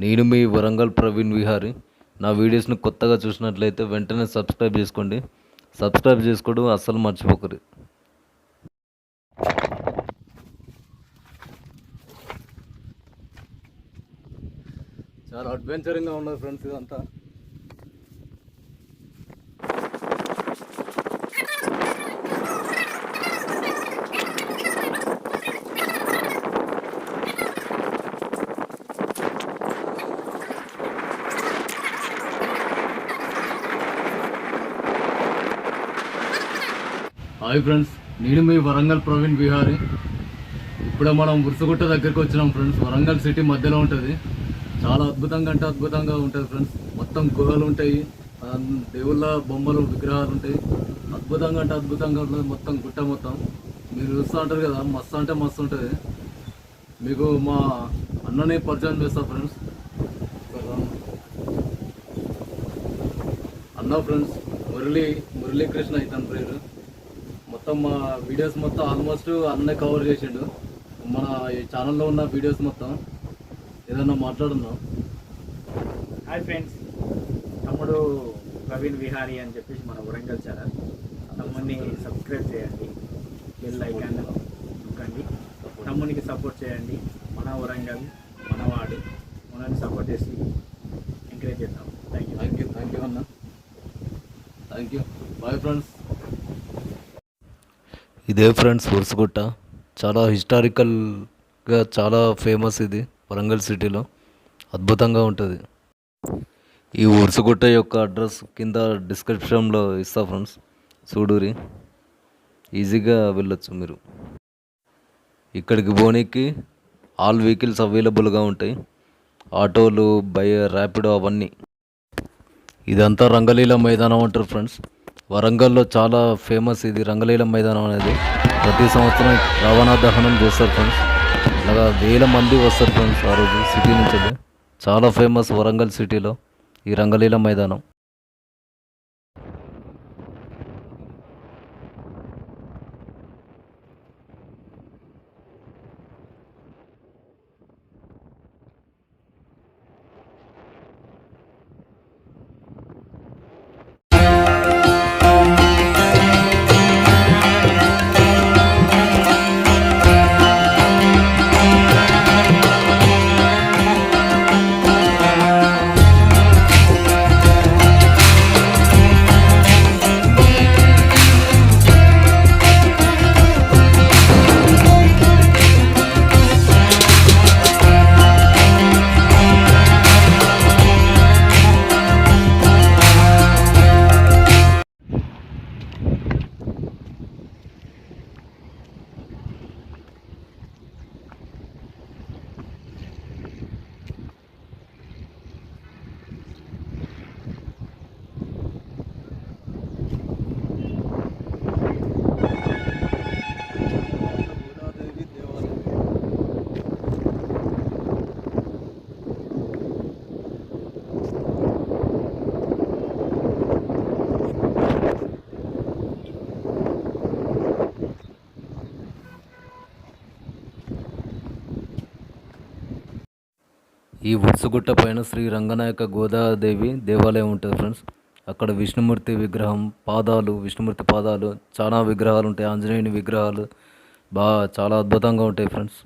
నేను మీ వరంగల్ ప్రవీణ్ విహారీ. నా వీడియోస్ని కొత్తగా చూసినట్లయితే వెంటనే సబ్స్క్రైబ్ చేసుకోండి. సబ్స్క్రైబ్ చేసుకోవడం అస్సలు మర్చిపోకరు. చాలా అడ్వెంచరింగ్గా ఉన్నది ఫ్రెండ్స్ ఇదంతా. హాయ్ ఫ్రెండ్స్, నేను మీ వరంగల్ ప్రవీణ్ విహారీ. ఇప్పుడే మనం ఉరుసుగుట్ట దగ్గరికి వచ్చినాం ఫ్రెండ్స్. వరంగల్ సిటీ మధ్యలో ఉంటుంది. చాలా అద్భుతంగా అంటే అద్భుతంగా ఉంటుంది ఫ్రెండ్స్. మొత్తం గుహలు ఉంటాయి, దేవుళ్ళ బొమ్మలు విగ్రహాలు ఉంటాయి. అద్భుతంగా అంటే అద్భుతంగా ఉంటుంది మొత్తం గుట్ట మొత్తం. మీరు చూస్తూ ఉంటారు కదా, మస్తు అంటే మస్తు ఉంటుంది. మీకు మా అన్నని పరిచయం చేస్తా ఫ్రెండ్స్. అన్న ఫ్రెండ్స్ మురళీకృష్ణ ఇతని పేరు. మొత్తం మా వీడియోస్ మొత్తం ఆల్మోస్ట్ అన్నీ కవర్ చేసిండు. మన ఈ ఛానల్లో ఉన్న వీడియోస్ మొత్తం. ఏదన్నా మాట్లాడున్నాం. హాయ్ ఫ్రెండ్స్, తమ్ముడు ప్రవీణ్ విహారీ అని చెప్పేసి మన వరంగల్ ఛానల్. తమ్ముడిని సబ్స్క్రైబ్ చేయండి, బెల్ ఐకాన్ నొక్కండి, తమ్మునికి సపోర్ట్ చేయండి. మన వరంగల్ మనవాడు, మనల్ని సపోర్ట్ చేసి ఎంకరేజ్ చేద్దాం. థ్యాంక్ యూ అన్న. Thank you. Bye friends. ఇదే ఫ్రెండ్స్ ఉరుసుగుట్ట. చాలా హిస్టారికల్గా చాలా ఫేమస్ ఇది వరంగల్ సిటీలో. అద్భుతంగా ఉంటుంది. ఈ ఉరుసుగుట్ట యొక్క అడ్రస్ కింద డిస్క్రిప్షన్లో ఇస్తా ఫ్రెండ్స్, చూడూరి. ఈజీగా వెళ్ళొచ్చు మీరు. ఇక్కడికి పోనీకి ఆల్ వెహికల్స్ అవైలబుల్గా ఉంటాయి. ఆటోలు, ర్యాపిడో అవన్నీ. ఇదంతా రంగలీల మైదానం అంటారు ఫ్రెండ్స్. వరంగల్లో చాలా ఫేమస్ ఇది రంగలీల మైదానం అనేది. ప్రతి సంవత్సరం రావణ దహనం చేస్తారు ఫ్రెండ్స్. అలాగా 1000 మంది వస్తారు ఫ్రెండ్స్ ఆ రోజు సిటీ నుంచి. చాలా ఫేమస్ వరంగల్ సిటీలో ఈ రంగలీల మైదానం. ఈ ఉరుసుగుట్ట పైన శ్రీ రంగనాయక గోదాదేవి దేవాలయం ఉంటుంది ఫ్రెండ్స్. అక్కడ విష్ణుమూర్తి విగ్రహం పాదాలు, విష్ణుమూర్తి పాదాలు, చాలా విగ్రహాలు ఉంటాయి. ఆంజనేయుని విగ్రహాలు చాలా అద్భుతంగా ఉంటాయి ఫ్రెండ్స్.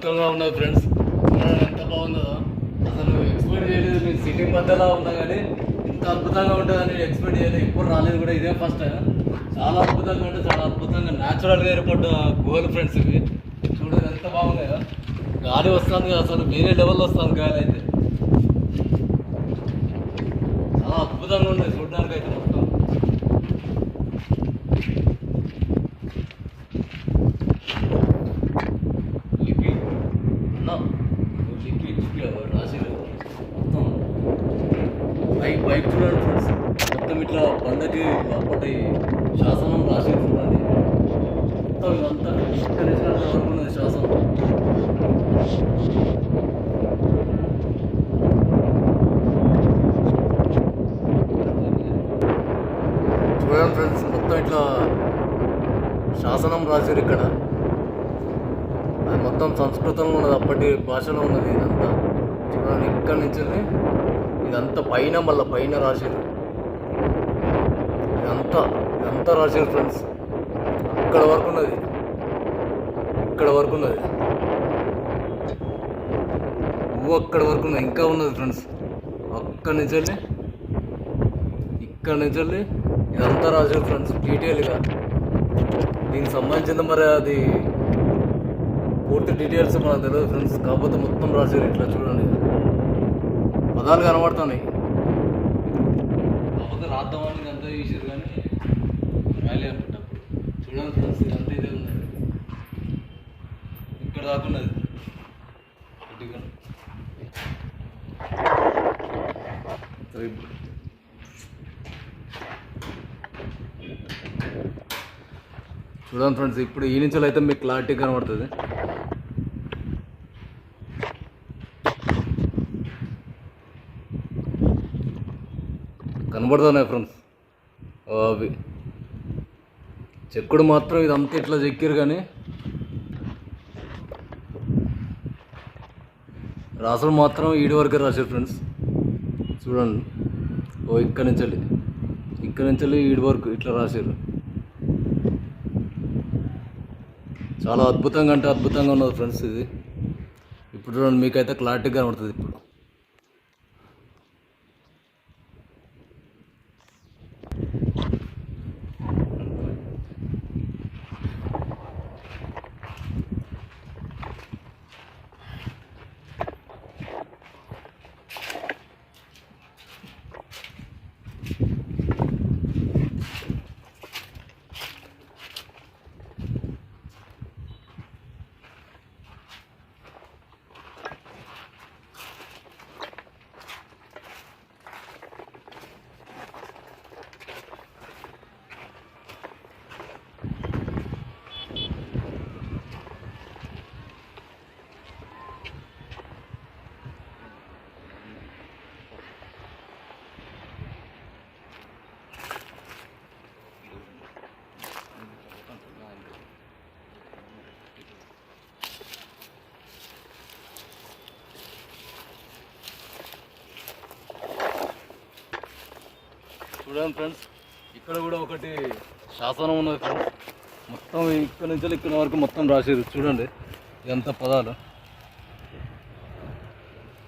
అద్భుతంగా ఉన్నది ఫ్రెండ్స్. ఎంత బాగుందో అసలు ఎక్స్పెక్ట్ చేయలేదు. నేను సిటీ మధ్యలో ఉన్నా కానీ ఇంత అద్భుతంగా ఉంటుందని నేను ఎక్స్పెక్ట్ చేయలేదు. ఎప్పుడు రాలేదు కూడా, ఇదే ఫస్ట్ టైం. చాలా అద్భుతంగా అంటే చాలా అద్భుతంగా న్యాచురల్గా ఏర్పడ్డ గుహలు ఫ్రెండ్స్ ఇవి. చూడండి ఎంత బాగున్నాయో. గాలి వస్తుంది కదా, అసలు వేరే లెవెల్లో వస్తుంది గాలి అయితే. చాలా అద్భుతంగా ఉన్నాయి చూడడానికి అయితే మొత్తం. లిక్విడ్ లిక్విడ్ లిక్విడ్ రాసిరు మొత్తం. బైక్ చూడండి ఫ్రెండ్స్, మొత్తం ఇట్లా బండకి అప్పటి శాసనం రాసిరు చూడండి. మొత్తం ఇదంతా ఇక్కడ వరకు ఉన్నది శాసనం. చూడండి ఫ్రెండ్స్, మొత్తం ఇట్లా శాసనం రాశారు ఇక్కడ. అది మొత్తం సంస్కృతంలో ఉన్నది, అప్పటి భాషలో ఉన్నది ఇదంతా. చూడండి ఇక్కడ నుంచి ఇదంతా పైన, మళ్ళీ పైన రాశారు. ఇదంతా రాశారు ఫ్రెండ్స్. ఇక్కడ వరకు ఉన్నది, ఇక్కడ వరకు ఉన్నది, అక్కడ వరకు ఉన్నది, ఇంకా ఉన్నది ఫ్రెండ్స్. అక్కడి నుంచి ఇక్కడ నుంచి ఇదంతా రాశారు ఫ్రెండ్స్ డీటెయిల్గా. దీనికి సంబంధించిన మరి అది పూర్తి డీటెయిల్స్ మనకు తెలియదు ఫ్రెండ్స్. కాకపోతే మొత్తం రాశారు ఇట్లా. చూడండి పదాలు కనబడుతున్నాయి, కాకపోతే రాద్దామని అంతా చేసారు కానీ రాయలే అనుకుంటా. చూడండి ఫ్రెండ్స్, ఇదంతా ఇదే ఉన్నది, ఇక్కడ దాకున్నది. చూడండి ఫ్రెండ్స్, ఇప్పుడు ఈ నుంచి అయితే మీకు క్లారిటీ కనబడుతుంది. కనబడుతున్నాయి ఫ్రెండ్స్ అవి. చెక్కుడు మాత్రం ఇదంతా ఇట్లా చెక్కారు కానీ రాసులు మాత్రం ఈడి వరకే రాశారు ఫ్రెండ్స్. చూడండి, ఇక్కడి నుంచి ఈడి వరకు ఇట్లా రాశారు. చాలా అద్భుతంగా అంటే అద్భుతంగా ఉన్నది ఫ్రెండ్స్ ఇది. ఇప్పుడు చూడండి, మీకైతే క్లారిటీగా కనబడుతుంది ఇప్పుడు. చూడండి ఫ్రెండ్స్, ఇక్కడ కూడా ఒకటి శాసనం ఉన్నది ఫ్రెండ్స్. మొత్తం ఇక్కడ నుంచి ఇక్కడ వరకు మొత్తం రాసేది. చూడండి ఇదంతా పదాలు.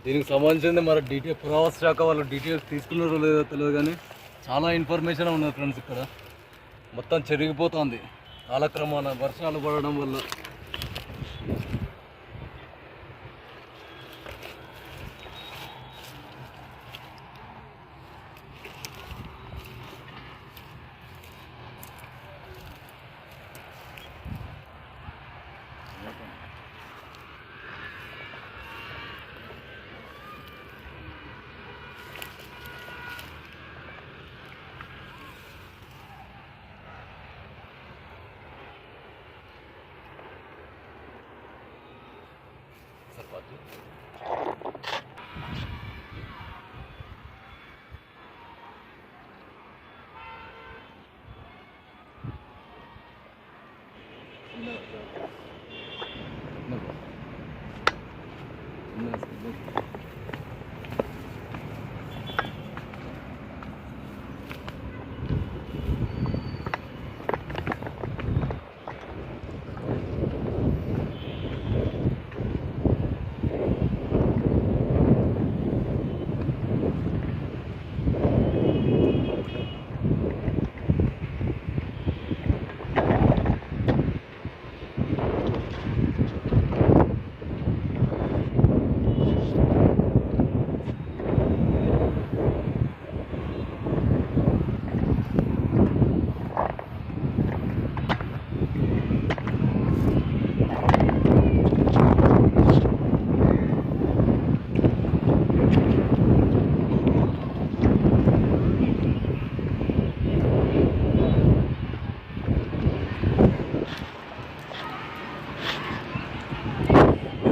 దీనికి సంబంధించింది మరి పురావస్తు శాఖ వాళ్ళు డీటెయిల్స్ తీసుకున్నారో లేదో తెలియదు కానీ చాలా ఇన్ఫర్మేషన్ ఉన్నది ఫ్రెండ్స్. ఇక్కడ మొత్తం చెరిగిపోతుంది కాలక్రమాన వర్షాలు పడడం వల్ల.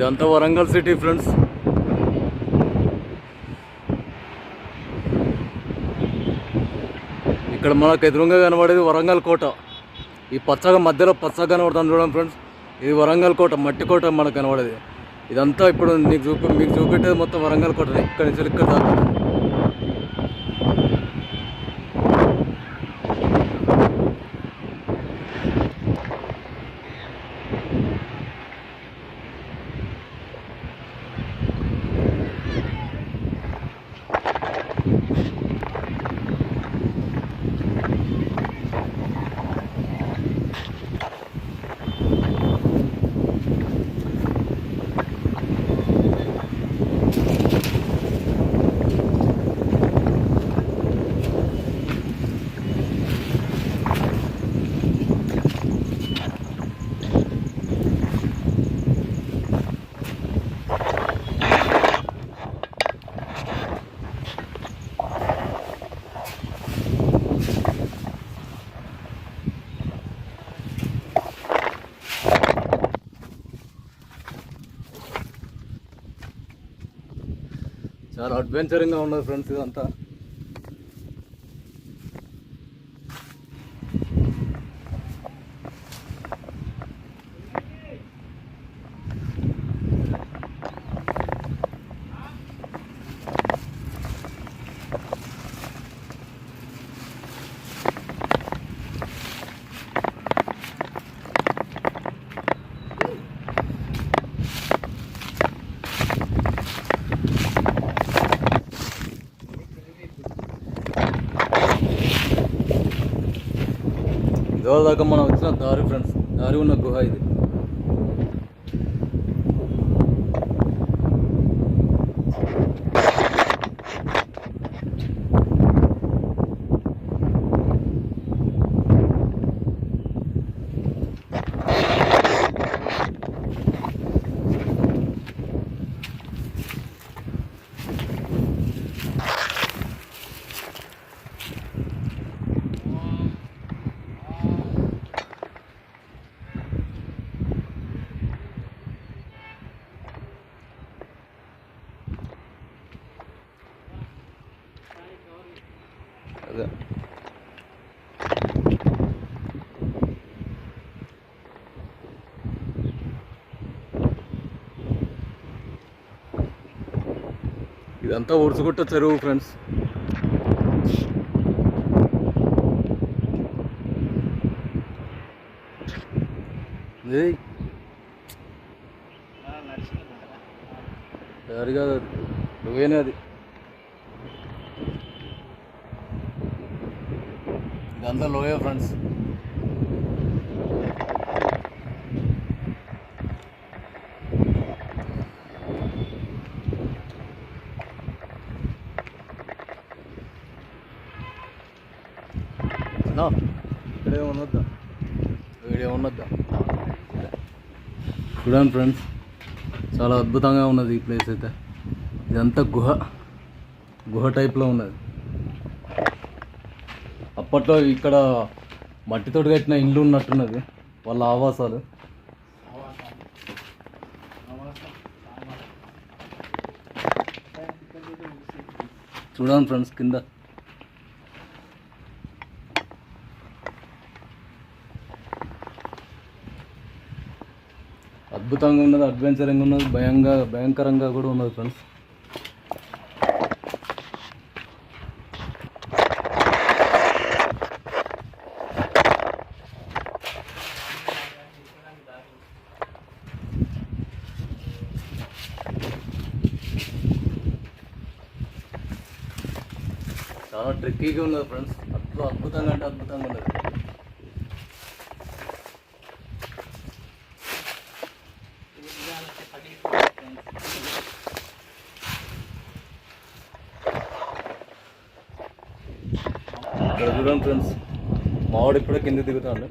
ఇదంతా వరంగల్ సిటీ ఫ్రెండ్స్. ఇక్కడ మనకు ఎదురుగా కనబడేది వరంగల్ కోట. ఈ పచ్చగా మధ్యలో పచ్చగా కనబడుతుంది చూడండి ఫ్రెండ్స్, ఇది వరంగల్ కోట, మట్టి కోట మనకు కనబడేది. ఇదంతా ఇప్పుడు మీకు చూపెట్టేది మొత్తం వరంగల్ కోట, ఇక్కడ నుంచి ఇక్కడ దాకా. చాలా అడ్వెంచరింగ్గా ఉన్నది ఫ్రెండ్స్ ఇదంతా. ఇదో దాకా మనం వచ్చిన దారి ఫ్రెండ్స్, దారి ఉన్న గుహ ఇది. అదే ఇదంతా ఉరుసుగుట్ట చెరువు ఫ్రెండ్స్. దారి కాదు, అది నువ్వేనే అది. ఇదంతా లోయ ఫ్రెండ్స్. ఇక్కడే ఉన్నద్దా, వీడియో ఉన్నద్దా. చూడండి ఫ్రెండ్స్, చాలా అద్భుతంగా ఉన్నది ఈ ప్లేస్ అయితే. ఇదంతా గుహ టైప్లో ఉన్నది. అప్పట్లో ఇక్కడ మట్టితోటి కట్టిన ఇండ్లు ఉన్నట్టున్నది, వాళ్ళ ఆవాసాలు. చూడండి ఫ్రెండ్స్ కింద. అద్భుతంగా ఉన్నది, అడ్వెంచరింగ్ ఉన్నది, భయంకరంగా కూడా ఉన్నది ఫ్రెండ్స్. చాలా ట్రిక్కీగా ఉన్నది ఫ్రెండ్స్, అద్భుతంగా అంటే అద్భుతంగా ఉన్నది. ఇక్కడ చూడండి ఫ్రెండ్స్, మావాడు ఇప్పుడే కింద దిగుతాడు.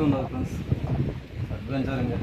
ఉన్నది ఫ్రెండ్స్, అడ్వెంచరింగ్.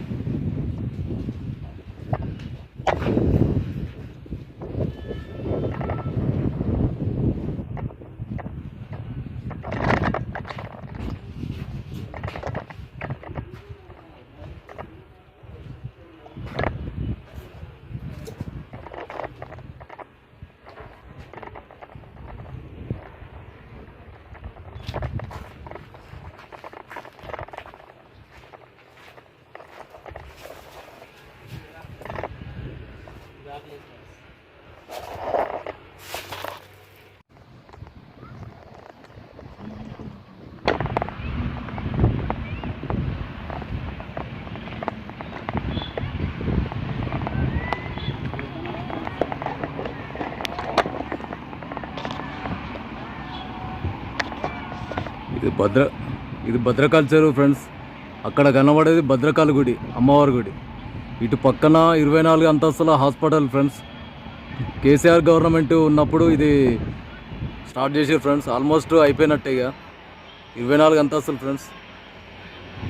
ఇది భద్రకాళి చెరువు ఫ్రెండ్స్. అక్కడ కనబడేది భద్రకాళి గుడి, అమ్మవారి గుడి. ఇటు పక్కన 24 అంతస్తుల హాస్పిటల్ ఫ్రెండ్స్. కేసీఆర్ గవర్నమెంట్ ఉన్నప్పుడు ఇది స్టార్ట్ చేసారు ఫ్రెండ్స్. ఆల్మోస్ట్ అయిపోయినట్టే ఇక. 24 అంతస్తులు ఫ్రెండ్స్.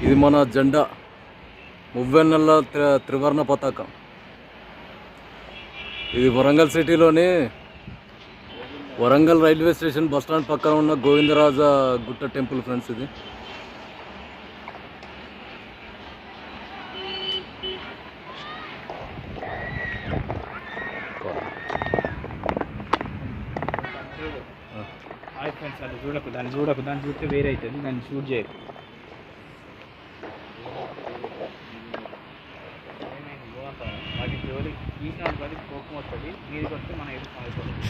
ఇది మన జెండా, మువ్వెన్నెల త్రివర్ణ పతాకం. ఇది వరంగల్ సిటీలోని Warangal railway station bus stand పక్కన ఉన్న గోవిందరాజ గుట్ట టెంపుల్ ఫ్రెండ్స్. ఇది ఫ్రెండ్స్, అది దాన్ని చూడకు, దాన్ని చూస్తే వేరే అవుతుంది, దాన్ని షూట్ చేయకు. వాటి జోలి తీసిన వాటి కోపం వస్తుంది, మీదకి వస్తే మన ఎదురు అయిపోతుంది.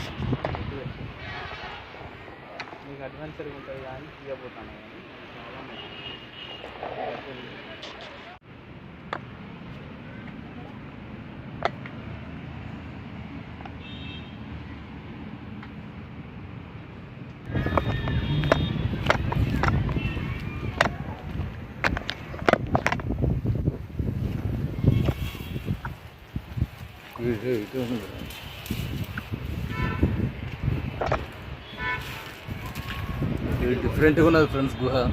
మీకు అడ్వెంచర్ ఉంటుంది కానీ తీయబోతాను కానీ ఇది డిఫరెంట్గా ఉన్నది ఫ్రెండ్స్ గుహ.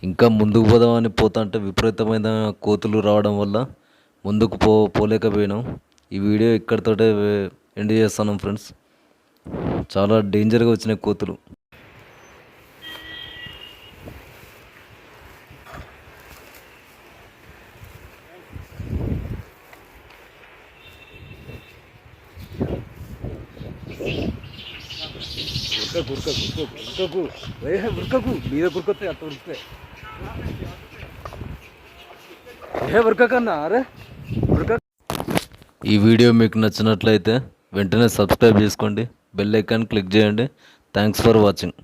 ఇంకా ముందుకు పోదామని పోతుంటే విపరీతమైన కోతులు రావడం వల్ల ముందుకు పోలేకపోయినాం. ఈ వీడియో ఇక్కడితోటే ఎండ్ చేస్తున్నాం ఫ్రెండ్స్. చాలా డేంజర్గా వచ్చినాయి కోతులు. ఉరకకు మీద ఉరుకొస్తాయి, అట్లా ఉరుకుతాయి. ఉరకకన్నా అరే ఉరక. ఈ వీడియో మీకు నచ్చినట్లయితే వెంటనే సబ్స్క్రైబ్ చేసుకోండి, బెల్ ఐకాన్ క్లిక్ చేయండి. Thanks for watching.